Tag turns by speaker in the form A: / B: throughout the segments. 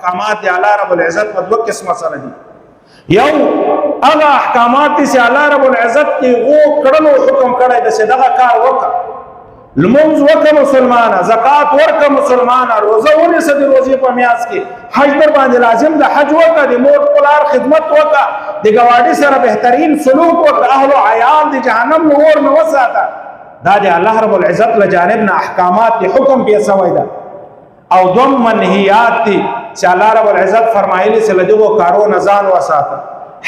A: احکامات دی الله رب العزت په دوه قسمه سره دي. یو هغه احکامات چې الله رب العزت کې وو کړلو حکم کړی د دغه کار وکړه، لمونځ وکړه مسلمانه، زکات ورکړه مسلمانه، روزه ونیسه د روزې په میاشت کې، حج در باندې لازم د حج وکړه، د مور پلار خدمت وکړه، د ګاونډي سره بهترین سلوک وکړه، اهل او عیال د جهنم نه اور نه وساته. دا د الله رب العزت له جانب نه احکامات دی، حکم پې سوی ده. او دوم منهیات دي چې الله رب العزت فرمایلي چې له دغو کارو نه ځان وساته،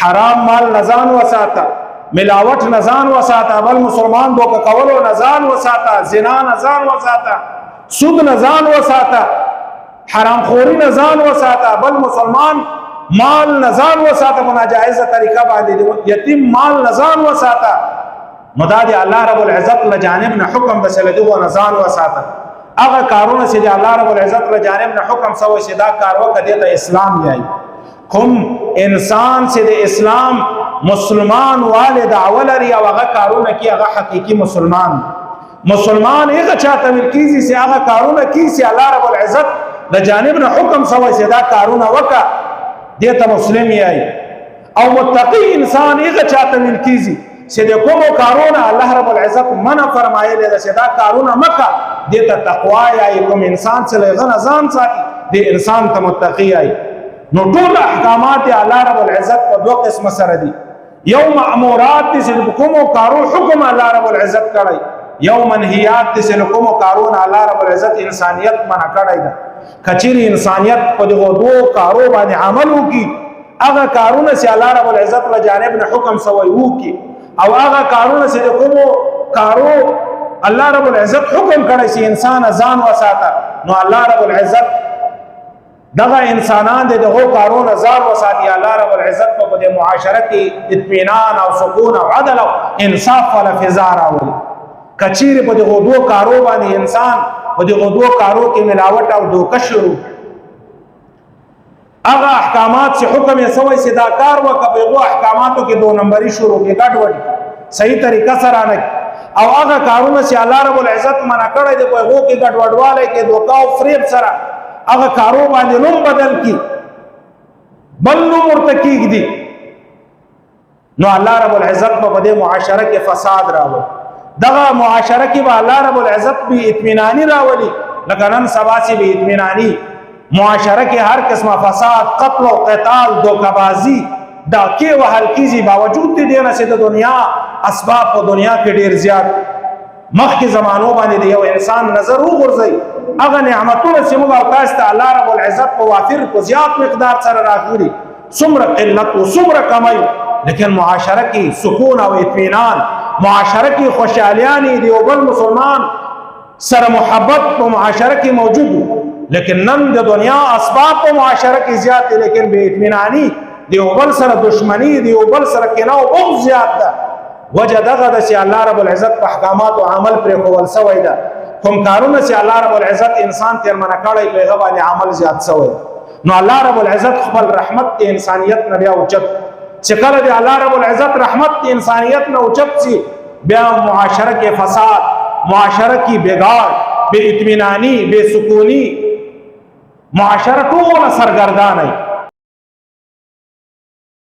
A: حرام مال نه ځان وساته، ملاوټ نه ځان وساته، بل مسلمان دوکه کولو نه ځان وساته، زنا نه ځان وساته، سود نه ځان وساته، حرام خوري نه ځان وساته، بل مسلمان مال نه ځان وساته، په ناجایزه طریقه باندې یتیم مال نه ځان وساته. نو دا دی الله رب العزت له جانب نه حکم د چې له دغو نه ځان وساته. هغه کارونه چې د الله رب العزت له جانب نه حکم سوی چې دا کار وکړه دې ته اسلام یایي. کوم انسان چې د اسلام مسلمان والے دعوه لري او هغه کارونه کوي هغه حقیقي مسلمان هغه چاته ویل کیږي چې هغه کارونه کوي چې الله رب العزت د جانب نه حکم سوی چې دا کارونه وکړه دې ته مسلم یایي. او متقی انسان هغه چاته ویل کیږي چې د کومو کارونه الله رب العزت منع فرمایلی ده چې دا کارونه مکه دې ته تقوا یایي. کوم انسان چې له هغه نه ځان ساتي دې انسان ته متقی یایي. نو ټول احکامات الله رب العزت په دوه قسمه سره دي. یو مأمورات دي چې کومو کارو حکم الله رب العزت کړی، یو منهیات دي چې کومو کارونه الله رب العزت انسانیت منع کړی ده. کچېرې انسانیت په دغو دوو کارو باندې عمل وکړي، هغه کارونه چې الله رب العزت له جانب نه حکم سوی وکړي، او هغه کارونه چې د کومو کارو الله رب العزت حکم کړی چې انسان ځان وساته، نو الله رب العزت دغه انسانان دغه کارونه ځان وساتي. الله رب العزت په دې معاشره کې اطمینان او سکون او عدل او انصاف ولا فضا راولي. کچېرې په دغه دوه کارو باندې انسان په دغه دوه کارو کې ملاوټ او دوکه شروع، هغه احکامات چې حکم یې سوی چې دا کار وکړه په هغو احکاماتو کې دو نمبري شروع کې ګډوډ صحیح طریقه سره نه، او هغه کارونه چې الله رب العزت منع کړی دی په هغو کې ګډوډوالی کې دوکه او فریب سره هغه کارو باندې نوم بدل کی بل نوم ورته کېږدي، نو الله رب العزت په دې معاشره کې فساد راولي. دغه معاشره کې به الله رب العزت بې اطمیناني راولي. لکه نن سبا چې بې اطمیناني معاشره کې هر قسمه فساد، قتل او قتال، دوکه‌بازي، ډاکې وهل کېږي، باوجود د دې نه چې د دنیا اسباب په دنیا کې ډېر زیات مخکې زمانو باندې د یو انسان نظر وغورځوي، هغه نعمتونه چې موږ او تاسو ته الله رب العزت په وافر په زیات مقدار سره راغوري، څومره قلت او څومره کمی، لیکن معاشره کې سکون او اطمینان، معاشره کې خوشحالیانې د یو بل مسلمان سره محبت په معاشره کې موجود، لیکن نن د دنیا اسباب په معاشره کې زیات دي، لیکن بې اطمیناني د یو بل سره دشمني، د یو بل سره کینه او بغض زیات ده. وجه دغه ده چې الله رب العزت په احکاماتو عمل پرېښودل سوی ده. کوم کارونه چې الله رب العزت انسان تېر منع کړی په هغه باندې عمل زیات سوی، نو الله رب العزت خپل رحمت د انسانیت نه بیا اوچت، چې کله د الله رب العزت رحمت د انسانیت نه اوچت شي بیا معاشره کې فساد، معاشره کې بګاړ، بې اطمیناني، بې سکوني، معاشره ټوله سرګردانه